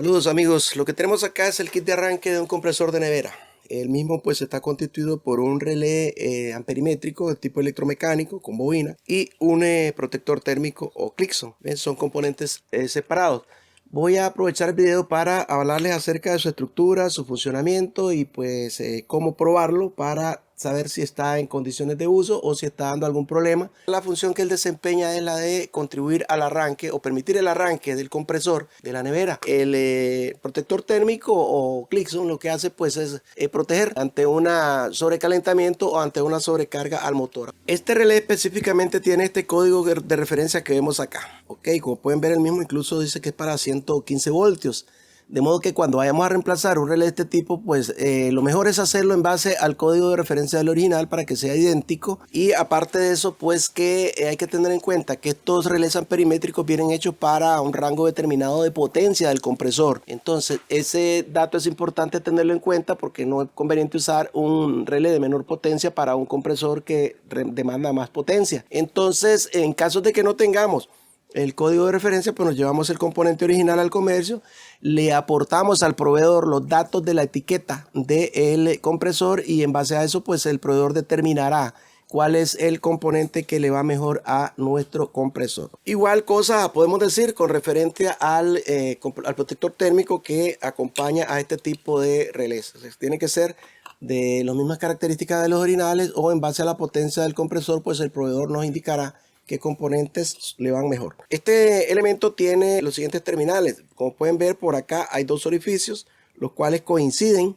Saludos amigos, lo que tenemos acá es el kit de arranque de un compresor de nevera. El mismo pues está constituido por un relé amperimétrico de tipo electromecánico con bobina y un protector térmico o Clixon. ¿Ven? Son componentes separados. Voy a aprovechar el video para hablarles acerca de su estructura, su funcionamiento y pues cómo probarlo para saber si está en condiciones de uso o si está dando algún problema. La función que él desempeña es la de contribuir al arranque o permitir el arranque del compresor de la nevera. El protector térmico o Clixon lo que hace pues es proteger ante un sobrecalentamiento o ante una sobrecarga al motor. Este relé específicamente tiene este código de referencia que vemos acá. Ok, como pueden ver el mismo incluso dice que es para 115 voltios. De modo que cuando vayamos a reemplazar un relé de este tipo, pues lo mejor es hacerlo en base al código de referencia del original para que sea idéntico. Y aparte de eso, pues que hay que tener en cuenta que estos relés amperimétricos vienen hechos para un rango determinado de potencia del compresor. Entonces, ese dato es importante tenerlo en cuenta porque no es conveniente usar un relé de menor potencia para un compresor que demanda más potencia. Entonces, en caso de que no tengamos el código de referencia, pues nos llevamos el componente original al comercio, le aportamos al proveedor los datos de la etiqueta del compresor y en base a eso pues el proveedor determinará cuál es el componente que le va mejor a nuestro compresor. Igual cosa podemos decir con referencia al protector térmico que acompaña a este tipo de relés. Tiene que ser de las mismas características de los originales o en base a la potencia del compresor, pues el proveedor nos indicará qué componentes le van mejor. Este elemento tiene los siguientes terminales. Como pueden ver, por acá hay dos orificios, los cuales coinciden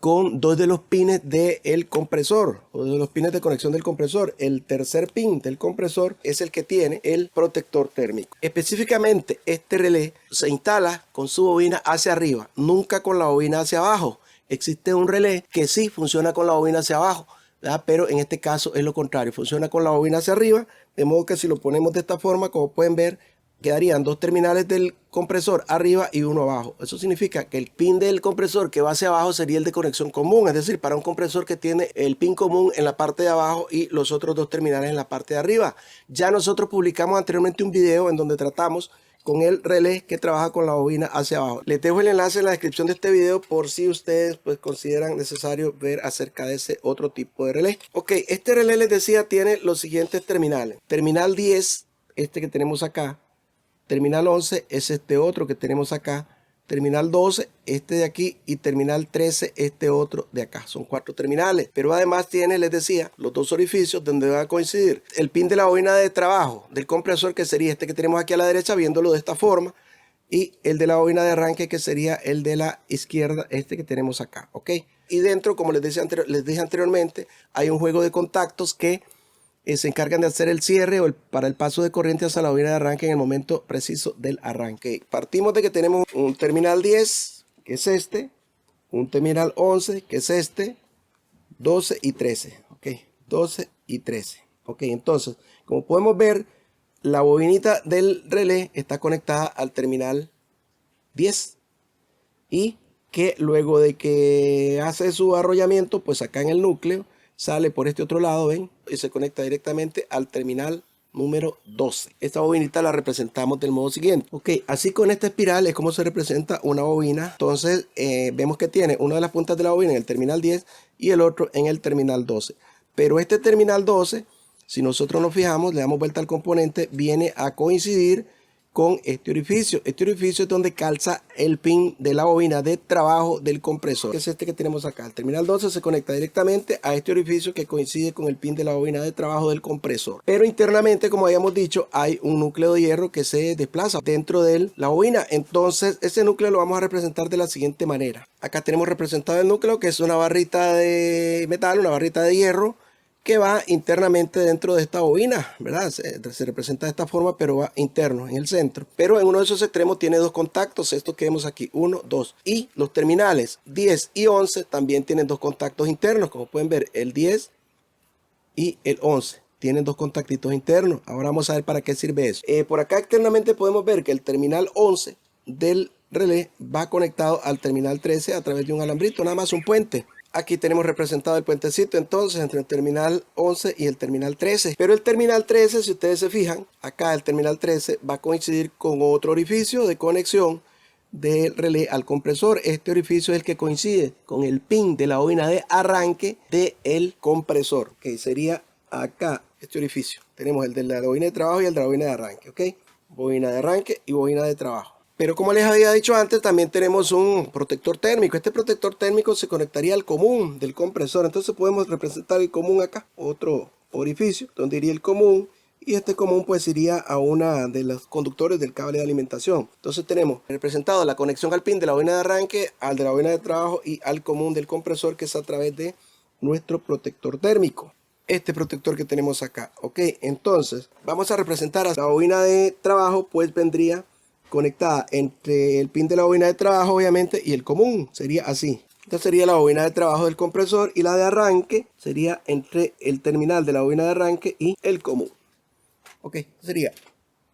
con dos de los pines del compresor o de los pines de conexión del compresor. El tercer pin del compresor es el que tiene el protector térmico. Específicamente, este relé se instala con su bobina hacia arriba, nunca con la bobina hacia abajo. Existe un relé que sí funciona con la bobina hacia abajo, ¿verdad? Pero en este caso es lo contrario, funciona con la bobina hacia arriba, de modo que si lo ponemos de esta forma, como pueden ver, quedarían dos terminales del compresor arriba y uno abajo. Eso significa que el pin del compresor que va hacia abajo sería el de conexión común, es decir, para un compresor que tiene el pin común en la parte de abajo y los otros dos terminales en la parte de arriba. Ya nosotros publicamos anteriormente un video en donde tratamos con el relé que trabaja con la bobina hacia abajo. Les dejo el enlace en la descripción de este video por si ustedes pues consideran necesario ver acerca de ese otro tipo de relé. Ok, este relé les decía tiene los siguientes terminales. Terminal 10, este que tenemos acá. Terminal 11 es este otro que tenemos acá. Terminal 12, este de aquí, y terminal 13, este otro de acá. Son 4 terminales, pero además tiene, les decía, los dos orificios donde va a coincidir el pin de la bobina de trabajo del compresor, que sería este que tenemos aquí a la derecha, viéndolo de esta forma, y el de la bobina de arranque, que sería el de la izquierda, este que tenemos acá, ¿ok? Y dentro, como les dije anteriormente, hay un juego de contactos que se encargan de hacer el cierre para el paso de corriente hacia la bobina de arranque en el momento preciso del arranque. Partimos de que tenemos un terminal 10, que es este, un terminal 11, que es este, 12 y 13, ok, 12 y 13, ok. Entonces, como podemos ver, la bobinita del relé está conectada al terminal 10 y que luego de que hace su arrollamiento, pues acá en el núcleo, sale por este otro lado, ven, y se conecta directamente al terminal número 12. Esta bobinita la representamos del modo siguiente. Ok, así con esta espiral es como se representa una bobina. Entonces vemos que tiene una de las puntas de la bobina en el terminal 10 y el otro en el terminal 12. Pero este terminal 12, si nosotros nos fijamos, le damos vuelta al componente, viene a coincidir con este orificio. Este orificio es donde calza el pin de la bobina de trabajo del compresor, que es este que tenemos acá. El terminal 12 se conecta directamente a este orificio que coincide con el pin de la bobina de trabajo del compresor. Pero internamente, como habíamos dicho, hay un núcleo de hierro que se desplaza dentro de la bobina. Entonces, ese núcleo lo vamos a representar de la siguiente manera. Acá tenemos representado el núcleo, que es una barrita de metal, una barrita de hierro, que va internamente dentro de esta bobina, ¿verdad? Se representa de esta forma, pero va interno, en el centro. Pero en uno de esos extremos tiene dos contactos, estos que vemos aquí, 1, 2. Y los terminales 10 y 11 también tienen dos contactos internos, como pueden ver, el 10 y el 11. Tienen dos contactitos internos. Ahora vamos a ver para qué sirve eso. Por acá externamente podemos ver que el terminal 11 del relé va conectado al terminal 13 a través de un alambrito, nada más un puente. Aquí tenemos representado el puentecito entonces entre el terminal 11 y el terminal 13. Pero el terminal 13, si ustedes se fijan, acá el terminal 13 va a coincidir con otro orificio de conexión del relé al compresor. Este orificio es el que coincide con el pin de la bobina de arranque del compresor, que sería acá este orificio. Tenemos el de la bobina de trabajo y el de la bobina de arranque, ¿ok? Bobina de arranque y bobina de trabajo. Pero como les había dicho antes, también tenemos un protector térmico. Este protector térmico se conectaría al común del compresor. Entonces podemos representar el común acá, otro orificio donde iría el común. Y este común pues iría a una de los conductores del cable de alimentación. Entonces tenemos representado la conexión al pin de la bobina de arranque, al de la bobina de trabajo y al común del compresor, que es a través de nuestro protector térmico. Este protector que tenemos acá, ok. Entonces vamos a representar a la bobina de trabajo, pues vendría conectada entre el pin de la bobina de trabajo obviamente y el común, sería así. Esta sería la bobina de trabajo del compresor, y la de arranque sería entre el terminal de la bobina de arranque y el común. Ok, sería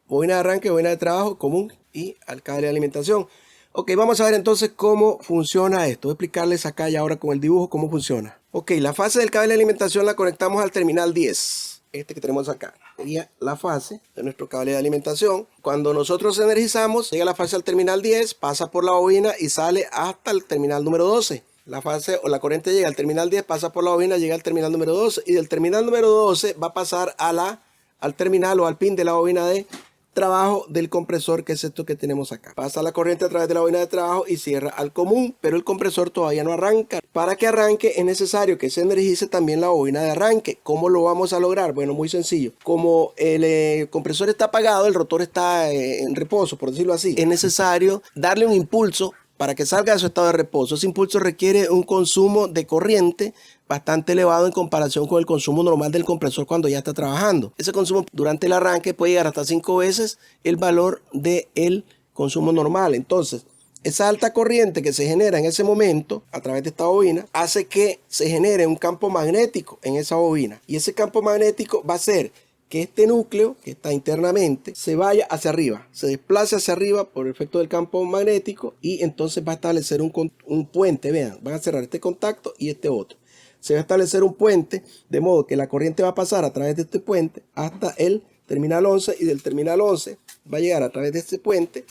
bobina de arranque, bobina de trabajo, común y al cable de alimentación. Ok, vamos a ver entonces cómo funciona esto. Voy a explicarles acá y ahora con el dibujo cómo funciona. Ok, la fase del cable de alimentación la conectamos al terminal 10. Este que tenemos acá sería la fase de nuestro cable de alimentación. Cuando nosotros energizamos, llega la fase al terminal 10, pasa por la bobina y sale hasta el terminal número 12. La fase o la corriente llega al terminal 10, pasa por la bobina, llega al terminal número 12. Y del terminal número 12 va a pasar al terminal o al pin de la bobina de trabajo del compresor, que es esto que tenemos acá. Pasa la corriente a través de la bobina de trabajo y cierra al común, pero el compresor todavía no arranca. Para que arranque es necesario que se energice también la bobina de arranque. ¿Cómo lo vamos a lograr? Bueno, muy sencillo. Como el compresor está apagado, el rotor está en reposo, por decirlo así, es necesario darle un impulso para que salga de su estado de reposo. Ese impulso requiere un consumo de corriente bastante elevado en comparación con el consumo normal del compresor cuando ya está trabajando. Ese consumo durante el arranque puede llegar hasta 5 veces el valor del consumo normal. Entonces, esa alta corriente que se genera en ese momento a través de esta bobina hace que se genere un campo magnético en esa bobina. Y ese campo magnético va a hacer que este núcleo que está internamente se vaya hacia arriba, se desplace hacia arriba por el efecto del campo magnético, y entonces va a establecer un puente. Vean, van a cerrar este contacto y este otro. Se va a establecer un puente, de modo que la corriente va a pasar a través de este puente hasta el terminal 11, y del terminal 11 va a llegar a través de este puente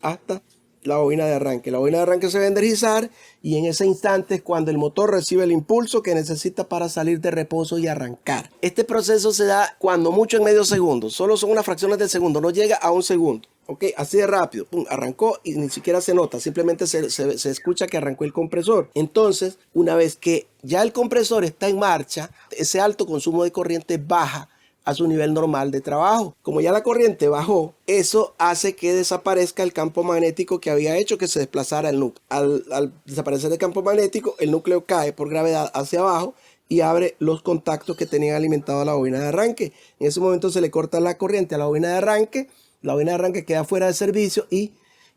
hasta la bobina de arranque. La bobina de arranque se va a energizar, y en ese instante es cuando el motor recibe el impulso que necesita para salir de reposo y arrancar. Este proceso se da cuando mucho en medio segundo, solo son unas fracciones de segundo, no llega a un segundo. Ok, así de rápido, pum, arrancó y ni siquiera se nota, simplemente se escucha que arrancó el compresor. Entonces, una vez que ya el compresor está en marcha, ese alto consumo de corriente baja a su nivel normal de trabajo. Como ya la corriente bajó, eso hace que desaparezca el campo magnético que había hecho que se desplazara el núcleo. Al desaparecer el campo magnético, el núcleo cae por gravedad hacia abajo y abre los contactos que tenían alimentado a la bobina de arranque. En ese momento se le corta la corriente a la bobina de arranque, la bobina de arranque queda fuera de servicio y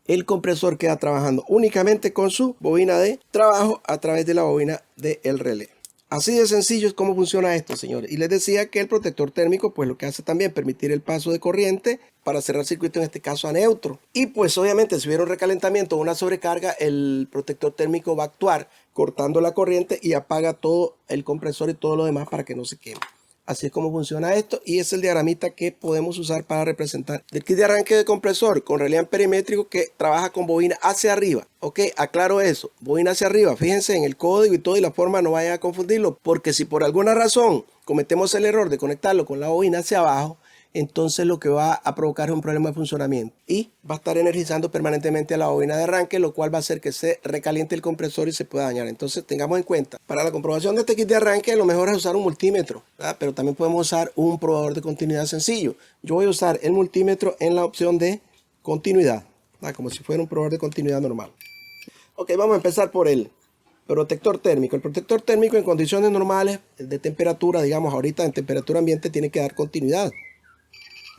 el compresor queda trabajando únicamente con su bobina de trabajo a través de la bobina del relé. Así de sencillo es cómo funciona esto, señores. Y les decía que el protector térmico, pues lo que hace también permitir el paso de corriente para cerrar circuito, en este caso a neutro. Y pues obviamente si hubiera un recalentamiento o una sobrecarga, el protector térmico va a actuar cortando la corriente y apaga todo el compresor y todo lo demás para que no se queme. Así es como funciona esto, y es el diagramita que podemos usar para representar el kit de arranque de compresor con relé amperimétrico que trabaja con bobina hacia arriba. Ok, aclaro eso, bobina hacia arriba. Fíjense en el código y todo, y la forma, no vayan a confundirlo, porque si por alguna razón cometemos el error de conectarlo con la bobina hacia abajo, entonces lo que va a provocar es un problema de funcionamiento y va a estar energizando permanentemente a la bobina de arranque, lo cual va a hacer que se recaliente el compresor y se pueda dañar. Entonces tengamos en cuenta, para la comprobación de este kit de arranque lo mejor es usar un multímetro, ¿verdad? Pero también podemos usar un probador de continuidad sencillo. Yo voy a usar el multímetro en la opción de continuidad, ¿verdad? Como si fuera un probador de continuidad normal. Ok, vamos a empezar por el protector térmico. El protector térmico en condiciones normales de temperatura, digamos ahorita en temperatura ambiente, tiene que dar continuidad.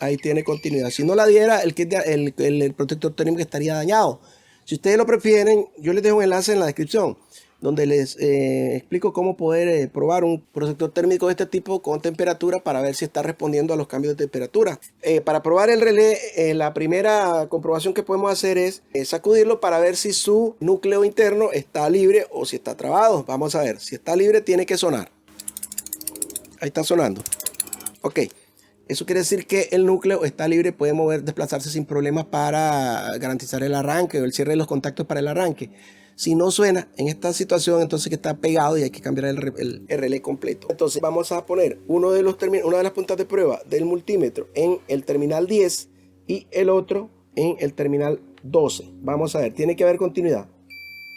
Ahí tiene continuidad. Si no la diera, el protector térmico estaría dañado. Si ustedes lo prefieren, yo les dejo un enlace en la descripción donde les explico cómo poder probar un protector térmico de este tipo con temperatura para ver si está respondiendo a los cambios de temperatura. Para probar el relé, la primera comprobación que podemos hacer es sacudirlo para ver si su núcleo interno está libre o si está trabado. Vamos a ver, si está libre tiene que sonar. Ahí está sonando. Ok. Eso quiere decir que el núcleo está libre, puede desplazarse sin problemas para garantizar el arranque o el cierre de los contactos para el arranque. Si no suena en esta situación, entonces que está pegado y hay que cambiar el relé completo. Entonces vamos a poner una de las puntas de prueba del multímetro en el terminal 10 y el otro en el terminal 12. Vamos a ver, tiene que haber continuidad.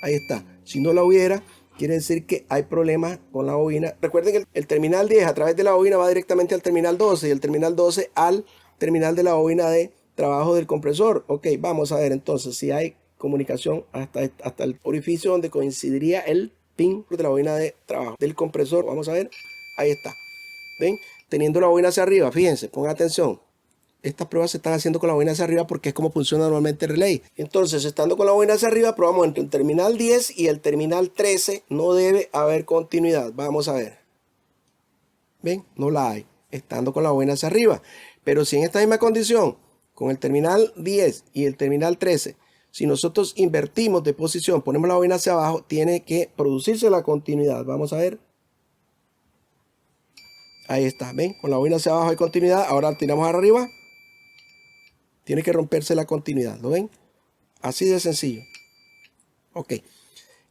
Ahí está. Si no la hubiera, quiere decir que hay problemas con la bobina. Recuerden que el terminal 10 a través de la bobina va directamente al terminal 12 y el terminal 12 al terminal de la bobina de trabajo del compresor. Ok, vamos a ver entonces si hay comunicación hasta el orificio donde coincidiría el pin de la bobina de trabajo del compresor. Vamos a ver, ahí está. ¿Ven? Teniendo la bobina hacia arriba, fíjense, pongan atención. Estas pruebas se están haciendo con la bobina hacia arriba porque es como funciona normalmente el relay. Entonces, estando con la bobina hacia arriba, probamos entre el terminal 10 y el terminal 13. No debe haber continuidad. Vamos a ver. ¿Ven? No la hay. Estando con la bobina hacia arriba. Pero si en esta misma condición, con el terminal 10 y el terminal 13, si nosotros invertimos de posición, ponemos la bobina hacia abajo, tiene que producirse la continuidad. Vamos a ver. Ahí está. ¿Ven? Con la bobina hacia abajo hay continuidad. Ahora tiramos arriba. Tiene que romperse la continuidad, ¿lo ven? Así de sencillo. Ok.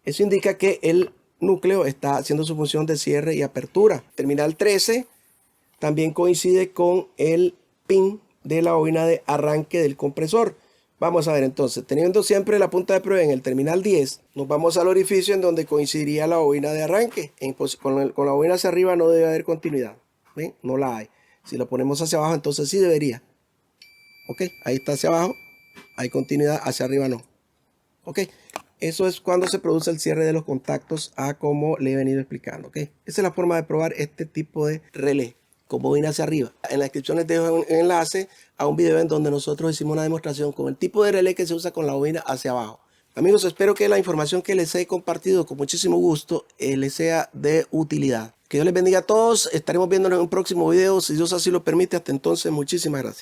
Eso indica que el núcleo está haciendo su función de cierre y apertura. Terminal 13 también coincide con el pin de la bobina de arranque del compresor. Vamos a ver entonces, teniendo siempre la punta de prueba en el terminal 10, nos vamos al orificio en donde coincidiría la bobina de arranque. Con la bobina hacia arriba no debe haber continuidad. ¿Ven? No la hay. Si la ponemos hacia abajo, entonces sí debería. Ok, ahí está hacia abajo, hay continuidad, hacia arriba no. Ok, eso es cuando se produce el cierre de los contactos a como le he venido explicando. Ok, esa es la forma de probar este tipo de relé con bobina hacia arriba. En la descripción les dejo un enlace a un video en donde nosotros hicimos una demostración con el tipo de relé que se usa con la bobina hacia abajo. Amigos, espero que la información que les he compartido con muchísimo gusto les sea de utilidad. Que Dios les bendiga a todos, estaremos viéndonos en un próximo video, si Dios así lo permite. Hasta entonces, muchísimas gracias.